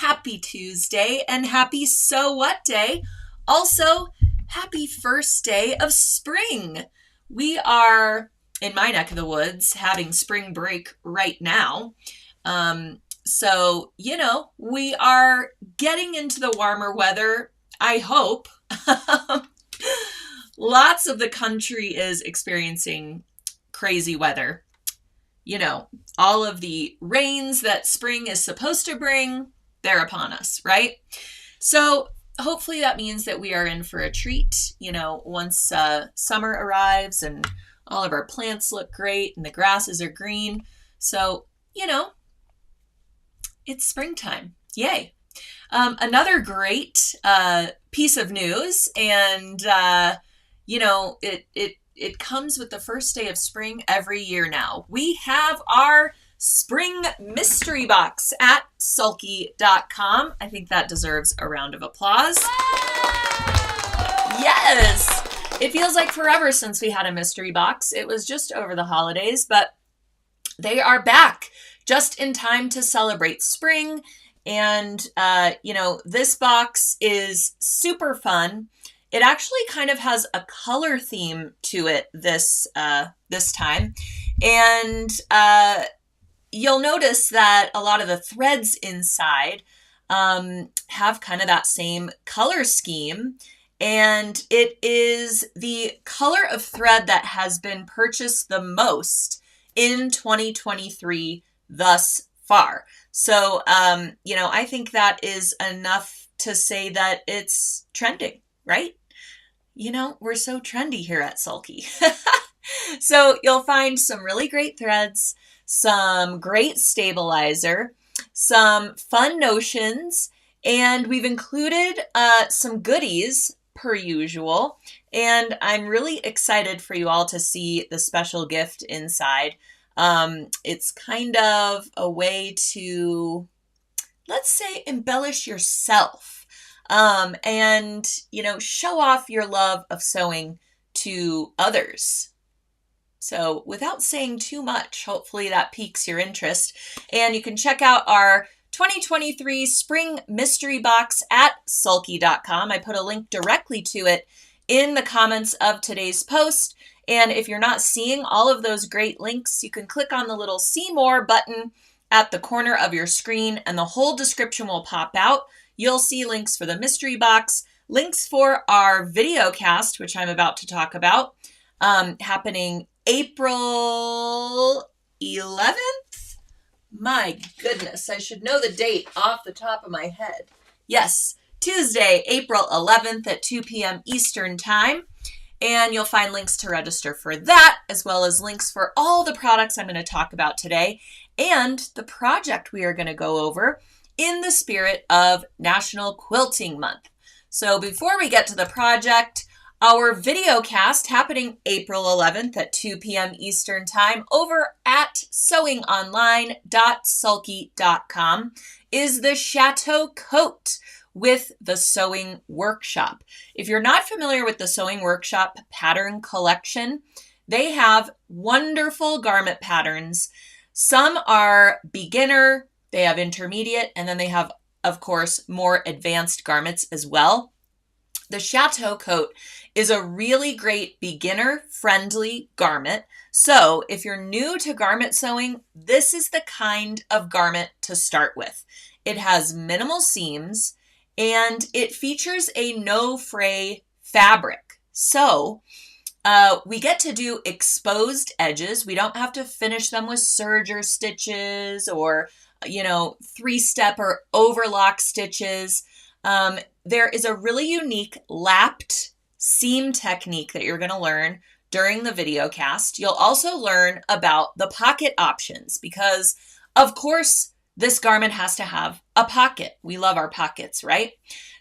happy Tuesday and happy So What Day. Also, happy first day of spring. We are, in my neck of the woods, having spring break right now. So, we are getting into the warmer weather, I hope. Lots of the country is experiencing crazy weather. All of the rains that spring is supposed to bring, they're upon us, right? So hopefully that means that we are in for a treat, once summer arrives and all of our plants look great and the grasses are green. So, it's springtime. Yay. Another great piece of news, and, it comes with the first day of spring every year now. We have our spring mystery box at sulky.com. I think that deserves a round of applause. Yes! It feels like forever since we had a mystery box. It was just over the holidays, but they are back just in time to celebrate spring. And, this box is super fun. It actually kind of has a color theme to it this time. And you'll notice that a lot of the threads inside have kind of that same color scheme. And it is the color of thread that has been purchased the most in 2023 thus far. So, I think that is enough to say that it's trending, right? We're so trendy here at Sulky. So you'll find some really great threads, some great stabilizer, some fun notions, and we've included some goodies per usual. And I'm really excited for you all to see the special gift inside. It's kind of a way to, let's say, embellish yourself. And show off your love of sewing to others. So without saying too much, hopefully that piques your interest. And you can check out our 2023 Spring Mystery Box at sulky.com. I put a link directly to it in the comments of today's post. And if you're not seeing all of those great links, you can click on the little See More button at the corner of your screen and the whole description will pop out. You'll see links for the mystery box, links for our video cast, which I'm about to talk about, happening April 11th. My goodness, I should know the date off the top of my head. Yes, Tuesday, April 11th at 2 p.m. Eastern Time. And you'll find links to register for that, as well as links for all the products I'm going to talk about today and the project we are going to go over in the spirit of National Quilting Month. So before we get to the project, our video cast happening April 11th at 2 p.m. Eastern Time over at sewingonline.sulky.com is the Chateau coat with the sewing workshop. If you're not familiar with the sewing workshop pattern collection, they have wonderful garment patterns. Some are beginner, they have intermediate, and then they have, of course, more advanced garments as well. The Chateau coat is a really great beginner-friendly garment. So if you're new to garment sewing, this is the kind of garment to start with. It has minimal seams, and it features a no-fray fabric. So we get to do exposed edges. We don't have to finish them with serger stitches or three-step or overlock stitches. There is a really unique lapped seam technique that you're going to learn during the video cast. You'll also learn about the pocket options because, of course, this garment has to have a pocket. We love our pockets, right?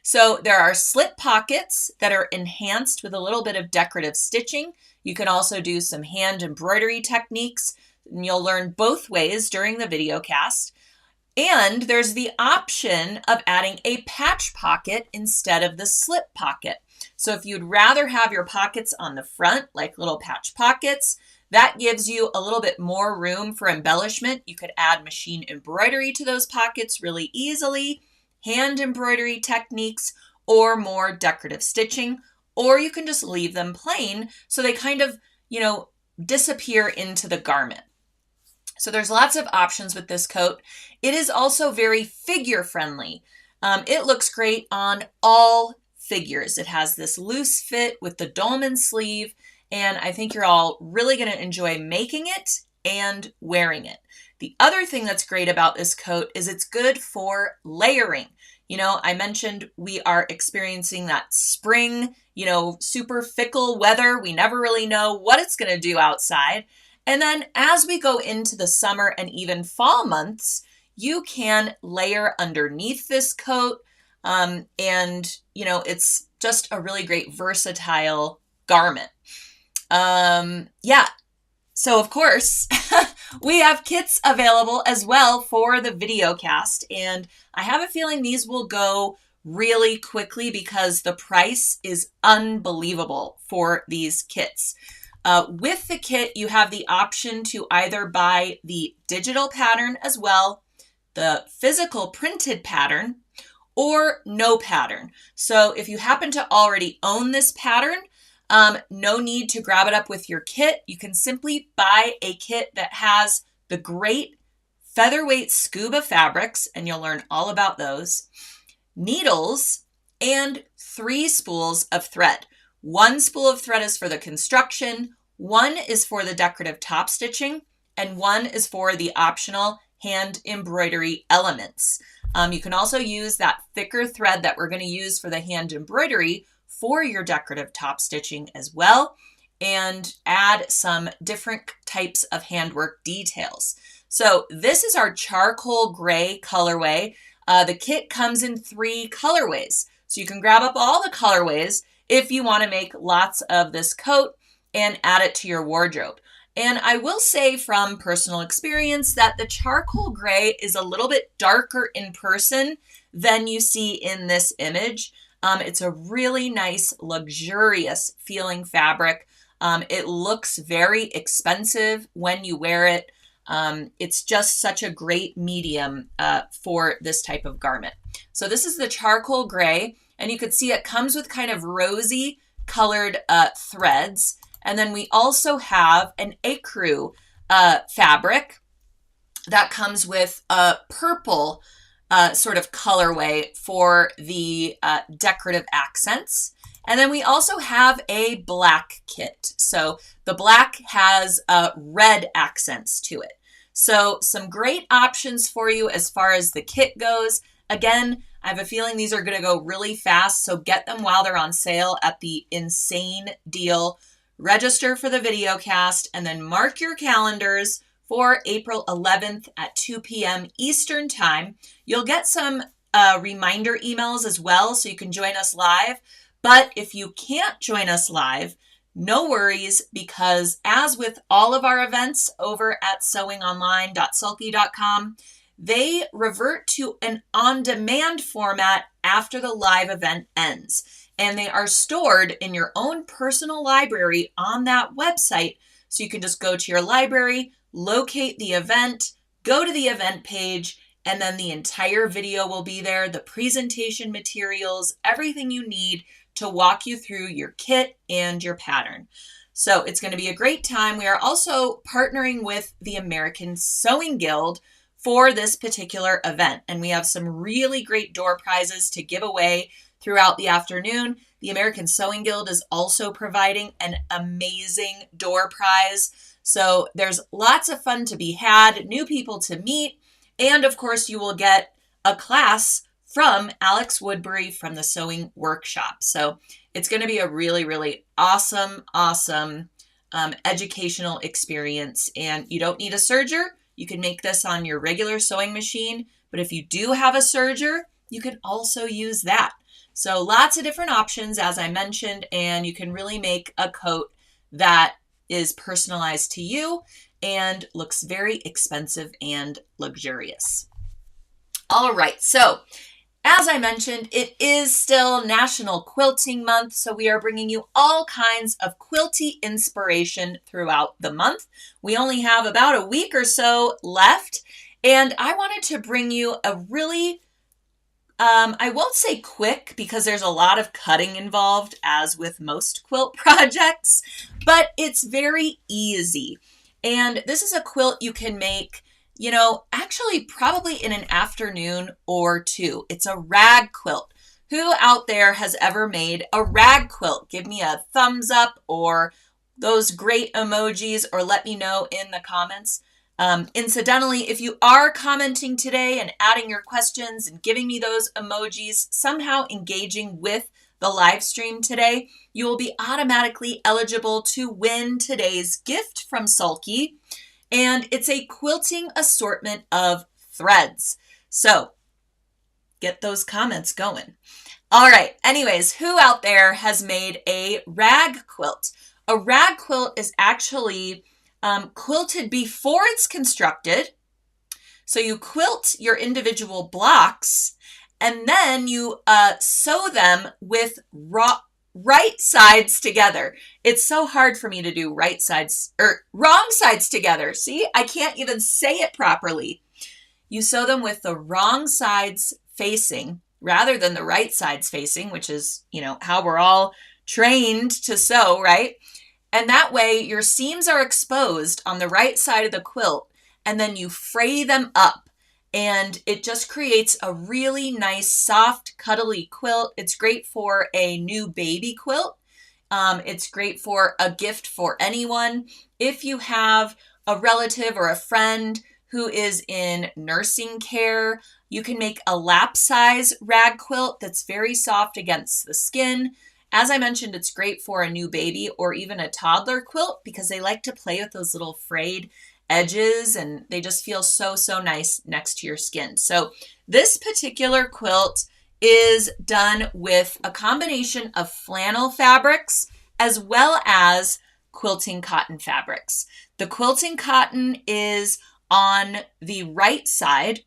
So there are slit pockets that are enhanced with a little bit of decorative stitching. You can also do some hand embroidery techniques, and you'll learn both ways during the video cast. And there's the option of adding a patch pocket instead of the slit pocket. So if you'd rather have your pockets on the front, like little patch pockets, that gives you a little bit more room for embellishment. You could add machine embroidery to those pockets really easily, hand embroidery techniques or more decorative stitching, or you can just leave them plain so they kind of, disappear into the garment. So there's lots of options with this coat. It is also very figure friendly. It looks great on all figures. It has this loose fit with the dolman sleeve, and I think you're all really going to enjoy making it and wearing it. The other thing that's great about this coat is it's good for layering. I mentioned we are experiencing that spring, super fickle weather. We never really know what it's going to do outside. And then as we go into the summer and even fall months, you can layer underneath this coat. It's just a really great versatile garment. So of course, we have kits available as well for the video cast. And I have a feeling these will go really quickly because the price is unbelievable for these kits. With the kit, you have the option to either buy the digital pattern as well, the physical printed pattern, or no pattern. So if you happen to already own this pattern, no need to grab it up with your kit. You can simply buy a kit that has the great featherweight scuba fabrics, and you'll learn all about those, needles, and 3 spools of thread. 1 spool of thread is for the construction, 1 is for the decorative top stitching, and 1 is for the optional hand embroidery elements. You can also use that thicker thread that we're going to use for the hand embroidery for your decorative top stitching as well, and add some different types of handwork details. So this is our charcoal gray colorway. The kit comes in 3 colorways. So you can grab up all the colorways if you want to make lots of this coat and add it to your wardrobe. And I will say from personal experience that the charcoal gray is a little bit darker in person than you see in this image. It's a really nice, luxurious feeling fabric. It looks very expensive when you wear it. It's just such a great medium for this type of garment. So this is the charcoal gray, and you can see it comes with kind of rosy colored threads. And then we also have an ecru fabric that comes with a purple sort of colorway for the decorative accents. And then we also have a black kit. So the black has red accents to it. So some great options for you as far as the kit goes. Again, I have a feeling these are going to go really fast, so get them while they're on sale at the insane deal. Register for the video cast and then mark your calendars for April 11th at 2 p.m. Eastern Time. You'll get some reminder emails as well, so you can join us live. But if you can't join us live, no worries, because as with all of our events over at sewingonline.sulky.com, they revert to an on-demand format after the live event ends. And they are stored in your own personal library on that website. So you can just go to your library, locate the event, go to the event page, and then the entire video will be there, the presentation materials, everything you need to walk you through your kit and your pattern. So it's going to be a great time. We are also partnering with the American Sewing Guild for this particular event, and we have some really great door prizes to give away throughout the afternoon. The American Sewing Guild is also providing an amazing door prize. So there's lots of fun to be had, new people to meet, and of course you will get a class from Alex Woodbury from the Sewing Workshop. So it's going to be a really, really awesome educational experience. And you don't need a serger. You can make this on your regular sewing machine. But if you do have a serger, you can also use that. So lots of different options, as I mentioned, and you can really make a coat that is personalized to you and looks very expensive and luxurious. All right, so as I mentioned, it is still National Quilting Month, so we are bringing you all kinds of quilty inspiration throughout the month. We only have about a week or so left, and I wanted to bring you a really I won't say quick because there's a lot of cutting involved, as with most quilt projects, but it's very easy. And this is a quilt you can make, actually probably in an afternoon or two. It's a rag quilt. Who out there has ever made a rag quilt? Give me a thumbs up or those great emojis, or let me know in the comments. Incidentally, if you are commenting today and adding your questions and giving me those emojis, somehow engaging with the live stream today, you will be automatically eligible to win today's gift from Sulky. And it's a quilting assortment of threads. So get those comments going. All right. Anyways, who out there has made a rag quilt? A rag quilt is actually quilted before it's constructed. So you quilt your individual blocks and then you sew them with right sides together. It's so hard for me to do right sides or wrong sides together. See, I can't even say it properly. You sew them with the wrong sides facing rather than the right sides facing, which is, how we're all trained to sew, right? And that way your seams are exposed on the right side of the quilt, and then you fray them up, and it just creates a really nice, soft, cuddly quilt. It's great for a new baby quilt. It's great for a gift for anyone. If you have a relative or a friend who is in nursing care, you can make a lap size rag quilt that's very soft against the skin. As I mentioned, it's great for a new baby or even a toddler quilt because they like to play with those little frayed edges and they just feel so, so nice next to your skin. So this particular quilt is done with a combination of flannel fabrics as well as quilting cotton fabrics. The quilting cotton is on the right side,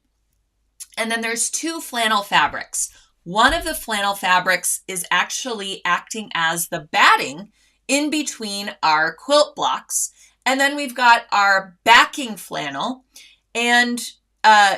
and then there's two flannel fabrics. One of the flannel fabrics is actually acting as the batting in between our quilt blocks. And then we've got our backing flannel. And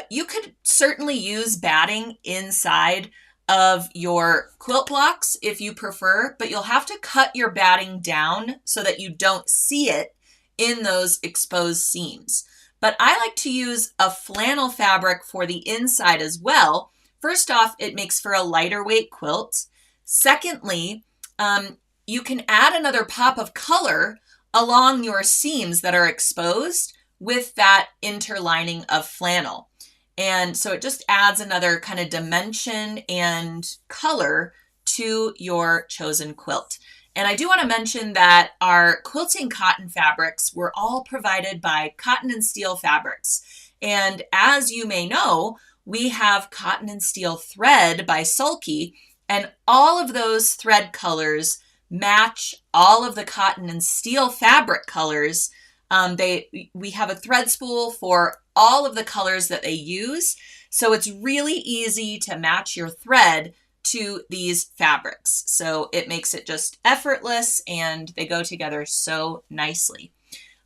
you could certainly use batting inside of your quilt blocks if you prefer, but you'll have to cut your batting down so that you don't see it in those exposed seams. But I like to use a flannel fabric for the inside as well. First off, it makes for a lighter weight quilt. Secondly, you can add another pop of color along your seams that are exposed with that interlining of flannel. And so it just adds another kind of dimension and color to your chosen quilt. And I do want to mention that our quilting cotton fabrics were all provided by Cotton and Steel Fabrics. And as you may know, we have Cotton and Steel Thread by Sulky, and all of those thread colors match all of the cotton and steel fabric colors. We have a thread spool for all of the colors that they use, so it's really easy to match your thread to these fabrics. So it makes it just effortless, and they go together so nicely.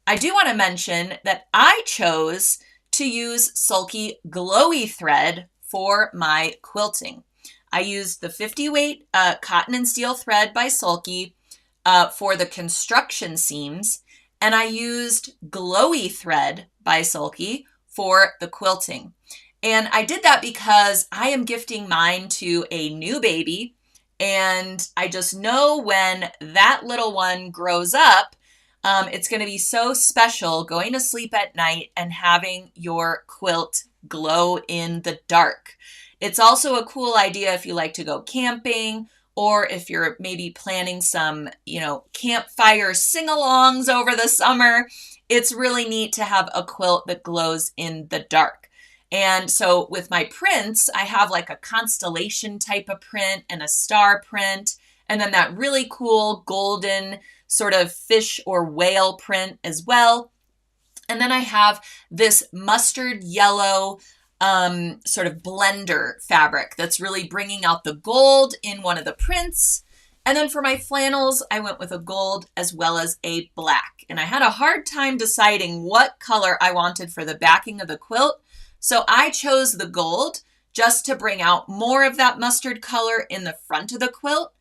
I do want to mention that I chose to use Sulky Glowy Thread for my quilting. I used the 50 weight Cotton and Steel Thread by Sulky for the construction seams, and I used Glowy Thread by Sulky for the quilting. And I did that because I am gifting mine to a new baby, and I just know when that little one grows up, it's going to be so special going to sleep at night and having your quilt glow in the dark. It's also a cool idea if you like to go camping, or if you're maybe planning some, campfire sing-alongs over the summer. It's really neat to have a quilt that glows in the dark. And so with my prints, I have like a constellation type of print and a star print, and then that really cool golden sort of fish or whale print as well. And then I have this mustard yellow sort of blender fabric that's really bringing out the gold in one of the prints. And then for my flannels, I went with a gold as well as a black. And I had a hard time deciding what color I wanted for the backing of the quilt. So I chose the gold just to bring out more of that mustard color in the front of the quilt.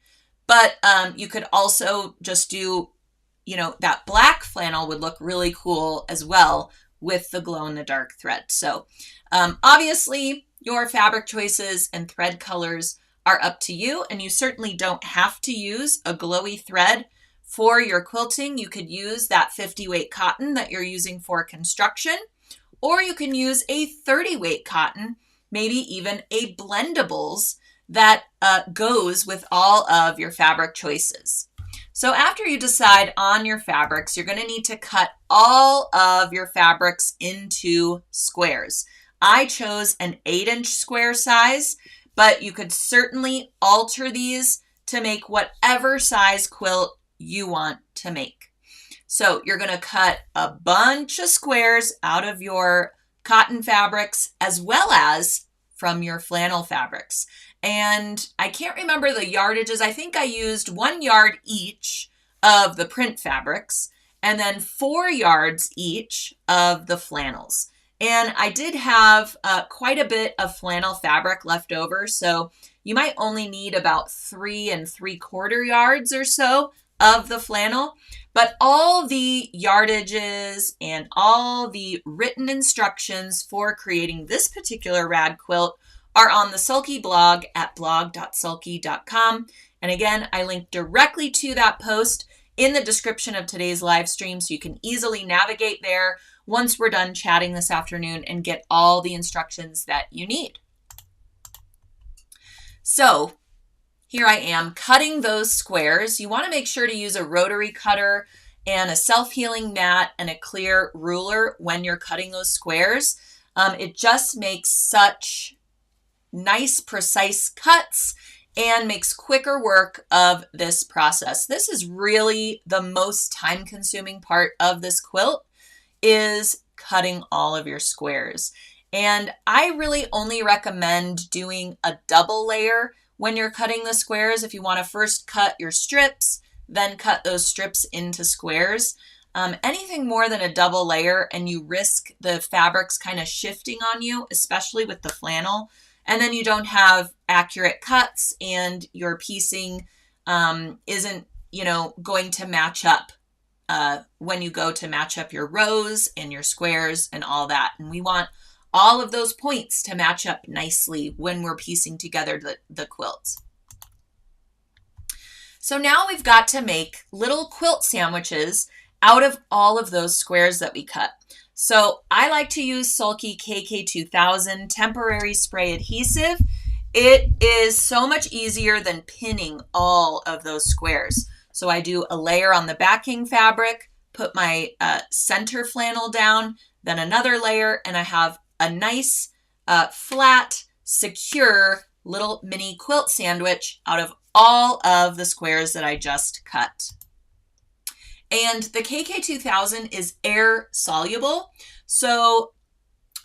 But you could also just do, you know, that black flannel would look really cool as well with the glow-in-the-dark thread. So obviously your fabric choices and thread colors are up to you, and you certainly don't have to use a glowy thread for your quilting. You could use that 50 weight cotton that you're using for construction, or you can use a 30 weight cotton, maybe even a blendables that goes with all of your fabric choices. So after you decide on your fabrics, you're going to need to cut all of your fabrics into squares. I chose an 8-inch square size, but you could certainly alter these to make whatever size quilt you want to make. So you're going to cut a bunch of squares out of your cotton fabrics as well as from your flannel fabrics. And I can't remember the yardages. I think I used 1 yard each of the print fabrics and then 4 yards each of the flannels. And I did have quite a bit of flannel fabric left over, so you might only need about 3 3/4 yards or so of the flannel. But all the yardages and all the written instructions for creating this particular rad quilt are on the Sulky blog at blog.sulky.com. And again, I link directly to that post in the description of today's live stream, so you can easily navigate there once we're done chatting this afternoon and get all the instructions that you need. So here I am cutting those squares. You want to make sure to use a rotary cutter and a self-healing mat and a clear ruler when you're cutting those squares. It just makes such nice, precise cuts and makes quicker work of this process. This is really the most time-consuming part of this quilt, is cutting all of your squares. And I really only recommend doing a double layer when you're cutting the squares. If you want to first cut your strips, then cut those strips into squares. Anything more than a double layer and you risk the fabrics kind of shifting on you, especially with the flannel, and then you don't have accurate cuts and your piecing isn't, you know, going to match up when you go to match up your rows and your squares and all that. And we want all of those points to match up nicely when we're piecing together the quilts. So now we've got to make little quilt sandwiches out of all of those squares that we cut. So I like to use Sulky KK2000 temporary spray adhesive. It is so much easier than pinning all of those squares. So I do a layer on the backing fabric, put my center flannel down, then another layer, and I have a nice, flat, secure little mini quilt sandwich out of all of the squares that I just cut. And the KK2000 is air soluble. So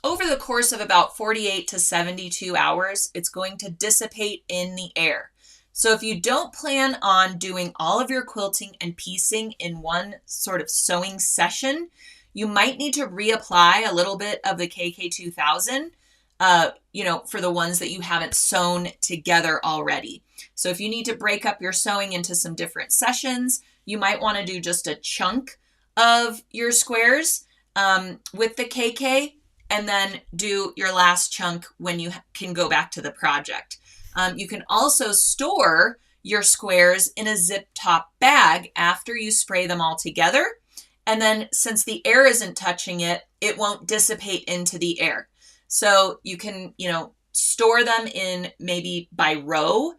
over the course of about 48 to 72 hours, it's going to dissipate in the air. So if you don't plan on doing all of your quilting and piecing in one sort of sewing session, you might need to reapply a little bit of the KK2000, you know, for the ones that you haven't sewn together already. So if you need to break up your sewing into some different sessions, you might want to do just a chunk of your squares with the KK and then do your last chunk when you can go back to the project. You can also store your squares in a zip top bag after you spray them all together. And then since the air isn't touching it, it won't dissipate into the air. So you can, you know, store them in maybe by row,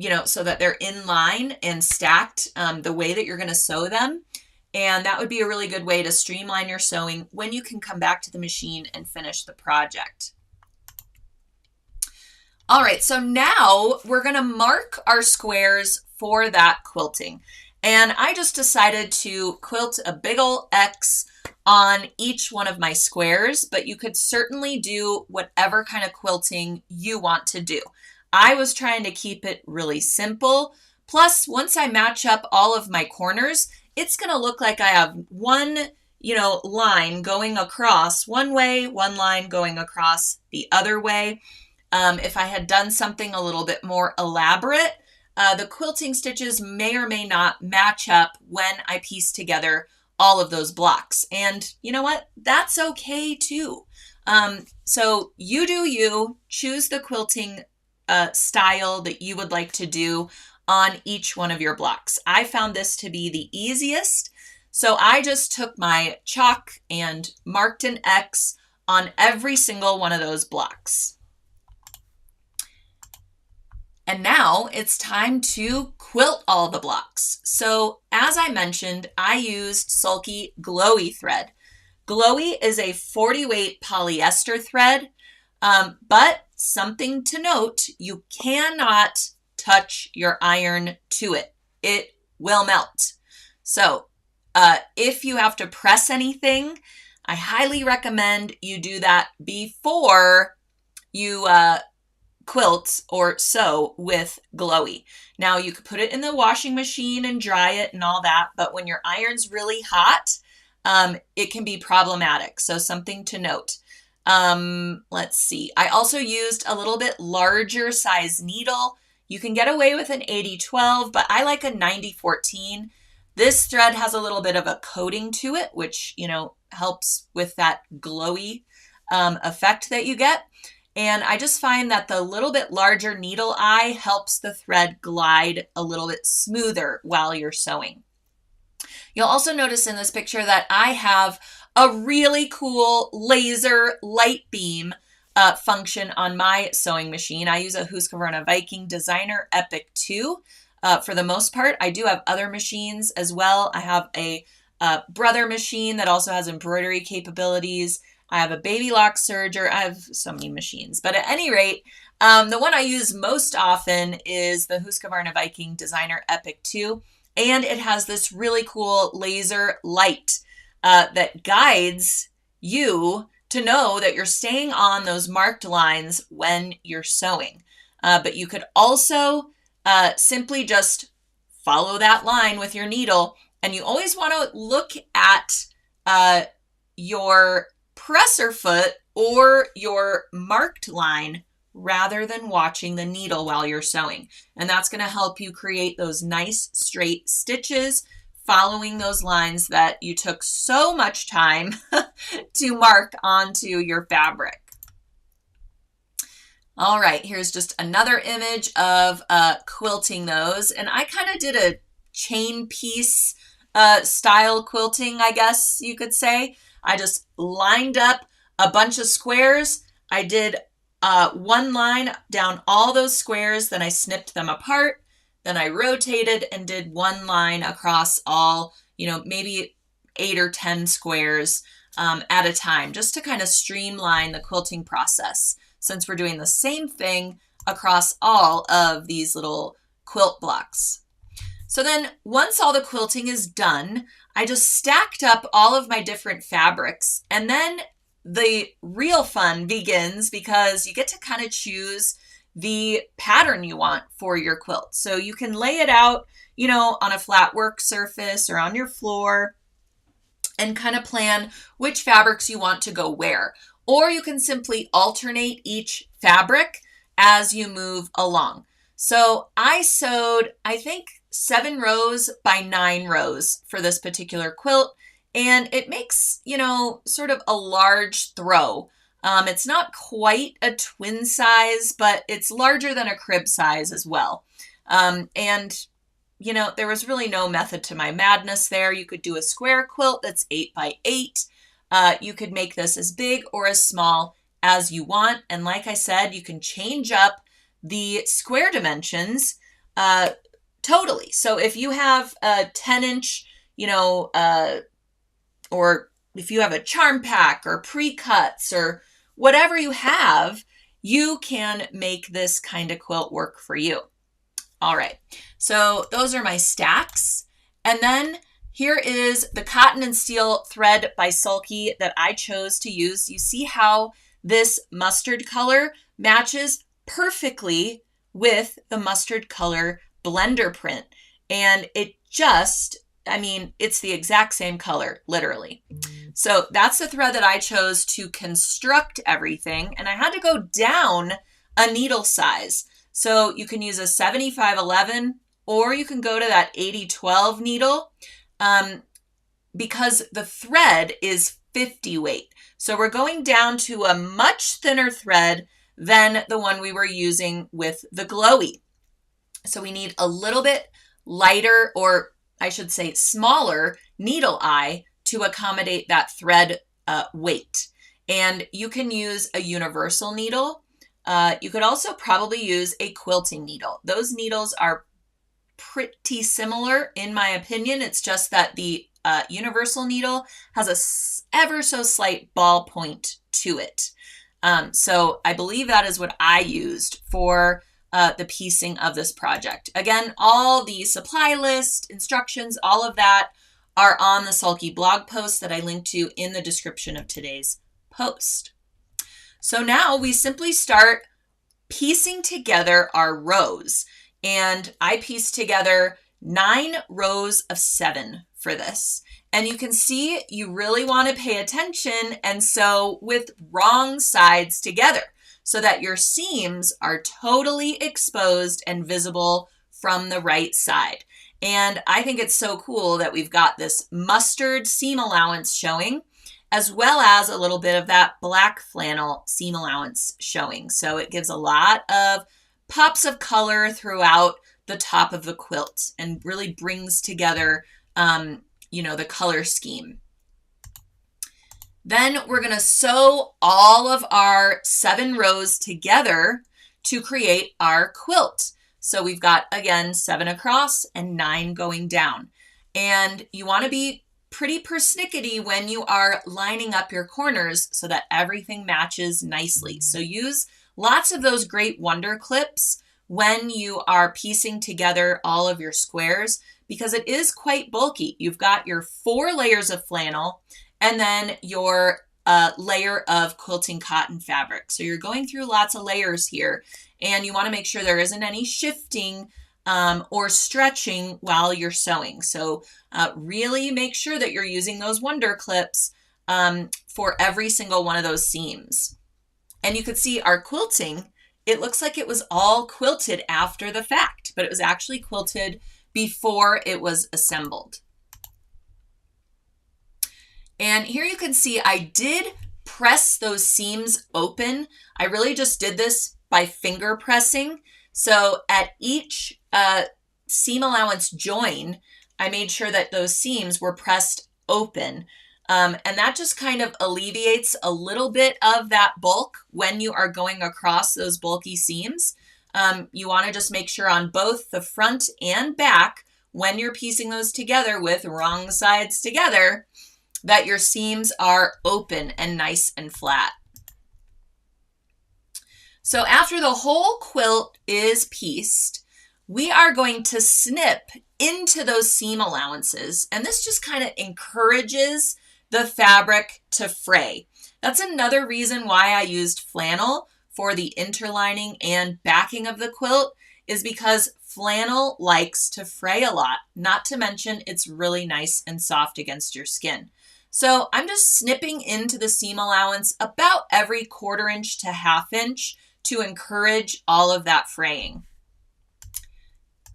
you know, so that they're in line and stacked the way that you're going to sew them. And that would be a really good way to streamline your sewing when you can come back to the machine and finish the project. All right, so now we're going to mark our squares for that quilting. And I just decided to quilt a big ol' X on each one of my squares, but you could certainly do whatever kind of quilting you want to do. I was trying to keep it really simple. Plus, once I match up all of my corners, it's going to look like I have one line going across one way, one line going across the other way. If I had done something a little bit more elaborate, the quilting stitches may or may not match up when I piece together all of those blocks. And you know what? That's okay too. So you do you, choose the quilting style that you would like to do on each one of your blocks. I found this to be the easiest. So I just took my chalk and marked an X on every single one of those blocks. And now it's time to quilt all the blocks. So as I mentioned, I used Sulky Glowy Thread. Glowy is a 40 weight polyester thread, but something to note, you cannot touch your iron to it. It will melt. So if you have to press anything, I highly recommend you do that before you quilt or sew with Glowy. Now you could put it in the washing machine and dry it and all that, but when your iron's really hot, it can be problematic. So something to note. Let's see. I also used a little bit larger size needle. You can get away with an 80-12, but I like a 90-14. This thread has a little bit of a coating to it, which, helps with that glowy effect that you get. And I just find that the little bit larger needle eye helps the thread glide a little bit smoother while you're sewing. You'll also notice in this picture that I have a really cool laser light beam function on my sewing machine. I use a Husqvarna Viking Designer Epic 2 for the most part. I do have other machines as well. I have a Brother machine that also has embroidery capabilities. I have a baby lock serger. I have so many machines, but at any rate, the one I use most often is the Husqvarna Viking Designer Epic 2, and it has this really cool laser light that guides you to know that you're staying on those marked lines when you're sewing. But you could also simply just follow that line with your needle, and you always want to look at your presser foot or your marked line rather than watching the needle while you're sewing. And that's going to help you create those nice straight stitches following those lines that you took so much time to mark onto your fabric. All right, here's just another image of quilting those. And I kind of did a chain piece style quilting, I guess you could say. I just lined up a bunch of squares. I did one line down all those squares, then I snipped them apart. Then I rotated and did one line across all, maybe 8 or 10 squares at a time, just to kind of streamline the quilting process, since we're doing the same thing across all of these little quilt blocks. So then once all the quilting is done, I just stacked up all of my different fabrics, and then the real fun begins because you get to kind of choose the pattern you want for your quilt. So you can lay it out, on a flat work surface or on your floor and kind of plan which fabrics you want to go where. Or you can simply alternate each fabric as you move along. So I sewed, I think, 7 rows by 9 rows for this particular quilt, and it makes, sort of a large throw. It's not quite a twin size, but it's larger than a crib size as well. And there was really no method to my madness there. You could do a square quilt that's 8 by 8. You could make this as big or as small as you want. And like I said, you can change up the square dimensions totally. So if you have a 10-inch, or if you have a charm pack or pre-cuts or whatever you have, you can make this kind of quilt work for you. All right, so those are my stacks. And then here is the cotton and steel thread by Sulky that I chose to use. You see how this mustard color matches perfectly with the mustard color blender print. And it just I mean, it's the exact same color, literally. So that's the thread that I chose to construct everything. And I had to go down a needle size. So you can use a 7511 or you can go to that 8012 needle because the thread is 50 weight. So we're going down to a much thinner thread than the one we were using with the Glowy. So we need a little bit lighter, or I should say smaller, needle eye to accommodate that thread weight. And you can use a universal needle. You could also probably use a quilting needle. Those needles are pretty similar in my opinion. It's just that the universal needle has a ever so slight ball point to it. So I believe that is what I used for the piecing of this project. Again, all the supply list, instructions, all of that are on the Sulky blog post that I linked to in the description of today's post. So now we simply start piecing together our rows. And I pieced together 9 rows of 7 for this. And you can see you really want to pay attention and sew with wrong sides together so that your seams are totally exposed and visible from the right side. And I think it's so cool that we've got this mustard seam allowance showing, as well as a little bit of that black flannel seam allowance showing. So it gives a lot of pops of color throughout the top of the quilt and really brings together, the color scheme. Then we're going to sew all of our 7 rows together to create our quilt. So we've got, again, 7 across and 9 going down. And you want to be pretty persnickety when you are lining up your corners so that everything matches nicely. So use lots of those great wonder clips when you are piecing together all of your squares because it is quite bulky. You've got your 4 layers of flannel and then your layer of quilting cotton fabric. So you're going through lots of layers here and you want to make sure there isn't any shifting or stretching while you're sewing. So really make sure that you're using those wonder clips for every single one of those seams. And you could see our quilting, it looks like it was all quilted after the fact, but it was actually quilted before it was assembled. And here you can see I did press those seams open. I really just did this by finger pressing. So at each seam allowance join, I made sure that those seams were pressed open. And that just kind of alleviates a little bit of that bulk when you are going across those bulky seams. You want to just make sure on both the front and back, when you're piecing those together with wrong sides together, that your seams are open and nice and flat. So after the whole quilt is pieced, we are going to snip into those seam allowances. And this just kind of encourages the fabric to fray. That's another reason why I used flannel for the interlining and backing of the quilt, is because flannel likes to fray a lot, not to mention it's really nice and soft against your skin. So I'm just snipping into the seam allowance about every 1/4 inch to 1/2 inch to encourage all of that fraying.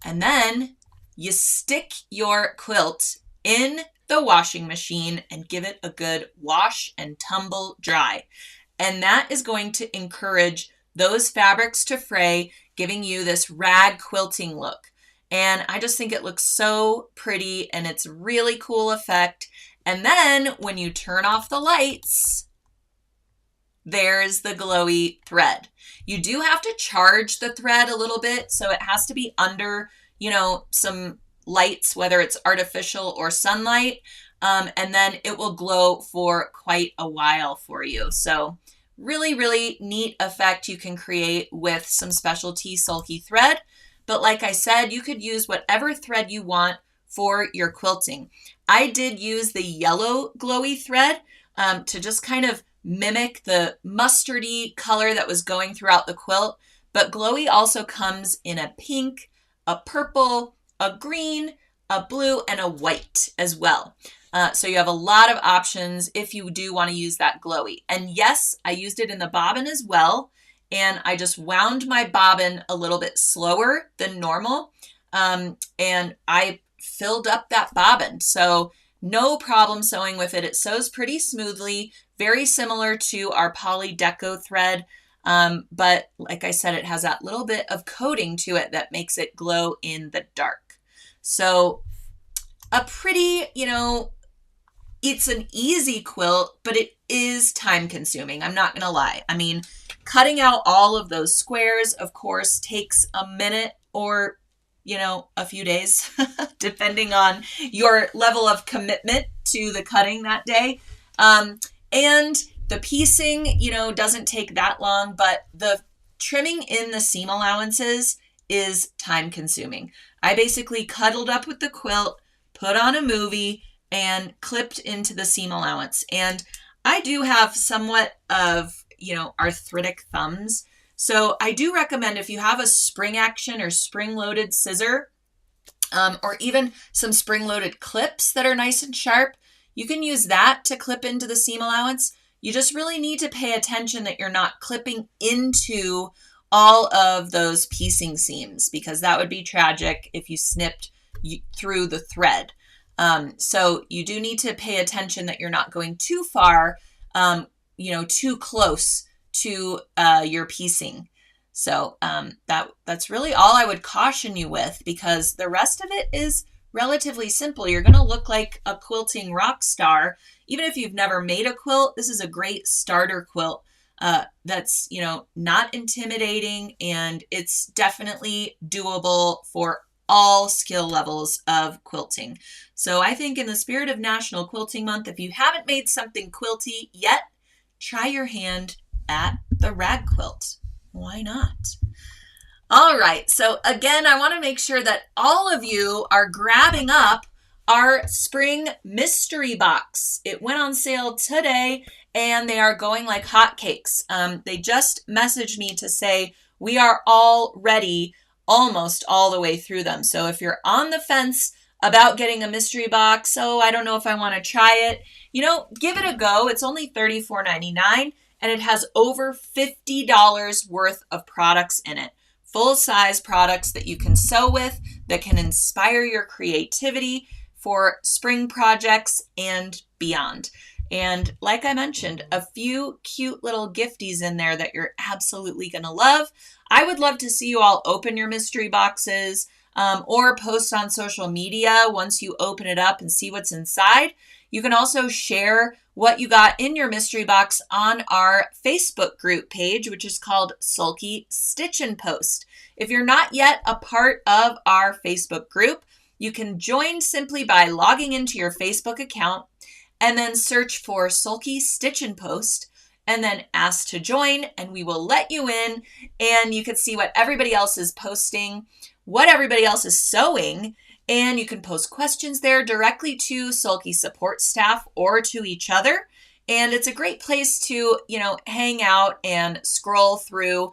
And then you stick your quilt in the washing machine and give it a good wash and tumble dry. And that is going to encourage those fabrics to fray, giving you this rag quilting look. And I just think it looks so pretty and it's really cool effect. And then when you turn off the lights, there's the glowy thread. You do have to charge the thread a little bit, so it has to be under, some lights, whether it's artificial or sunlight, and then it will glow for quite a while for you. So really, really neat effect you can create with some specialty sulky thread. But like I said, you could use whatever thread you want for your quilting. I did use the yellow glowy thread to just kind of mimic the mustardy color that was going throughout the quilt. But glowy also comes in a pink, a purple, a green, a blue, and a white as well. So you have a lot of options if you do want to use that glowy. And yes, I used it in the bobbin as well. And I just wound my bobbin a little bit slower than normal. And I filled up that bobbin. So no problem sewing with it. It sews pretty smoothly, very similar to our poly deco thread. But like I said, it has that little bit of coating to it that makes it glow in the dark. So a pretty, it's an easy quilt, but it is time consuming. I'm not going to lie. I mean, cutting out all of those squares, of course, takes a minute or, a few days, depending on your level of commitment to the cutting that day. And the piecing, doesn't take that long, but the trimming in the seam allowances is time consuming. I basically cuddled up with the quilt, put on a movie, and clipped into the seam allowance. And I do have somewhat of, arthritic thumbs. So I do recommend if you have a spring action or spring loaded scissor, or even some spring loaded clips that are nice and sharp, you can use that to clip into the seam allowance. You just really need to pay attention that you're not clipping into all of those piecing seams, because that would be tragic if you snipped through the thread. So you do need to pay attention that you're not going too far, too close to your piecing. So that's really all I would caution you with, because the rest of it is relatively simple. You're going to look like a quilting rock star. Even if you've never made a quilt, this is a great starter quilt that's, not intimidating, and it's definitely doable for all skill levels of quilting. So I think in the spirit of National Quilting Month, if you haven't made something quilty yet, try your hand at the rag quilt. Why not? All right, so again, I want to make sure that all of you are grabbing up our spring mystery box. It went on sale today, and they are going like hotcakes. They just messaged me to say we are already almost all the way through them. So if you're on the fence about getting a mystery box, I don't know if I want to try it, give it a go. It's only $34.99, and it has over $50 worth of products in it. Full-size products that you can sew with, that can inspire your creativity for spring projects and beyond. And like I mentioned, a few cute little gifties in there that you're absolutely going to love. I would love to see you all open your mystery boxes, or post on social media once you open it up and see what's inside. You can also share what you got in your mystery box on our Facebook group page, which is called Sulky Stitch and Post. If you're not yet a part of our Facebook group, you can join simply by logging into your Facebook account and then search for Sulky Stitch and Post, and then ask to join, and we will let you in, and you can see what everybody else is posting, what everybody else is sewing, and you can post questions there directly to Sulky support staff or to each other. And it's a great place to, hang out and scroll through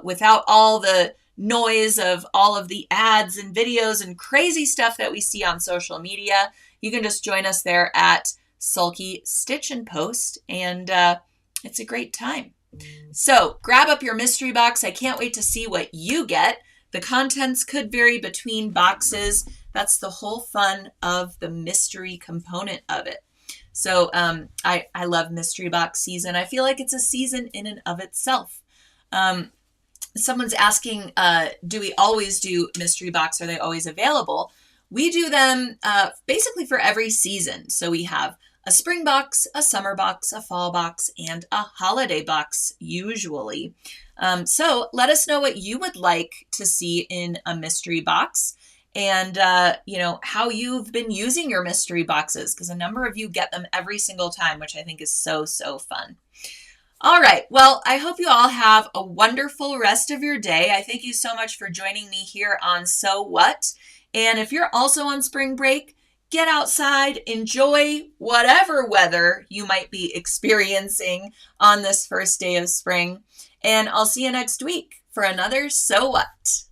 without all the noise of all of the ads and videos and crazy stuff that we see on social media. You can just join us there at Sulky Stitch and Post, and it's a great time. So grab up your mystery box. I can't wait to see what you get. The contents could vary between boxes. That's the whole fun of the mystery component of it. So I love mystery box season. I feel like it's a season in and of itself. Someone's asking, do we always do mystery box? Are they always available? We do them basically for every season. So we have a spring box, a summer box, a fall box, and a holiday box usually. So let us know what you would like to see in a mystery box, and how you've been using your mystery boxes, because a number of you get them every single time, which I think is so fun. All right, well, I hope you all have a wonderful rest of your day. I thank you so much for joining me here on So What. And if you're also on spring break, get outside, enjoy whatever weather you might be experiencing on this first day of spring. And I'll see you next week for another So What.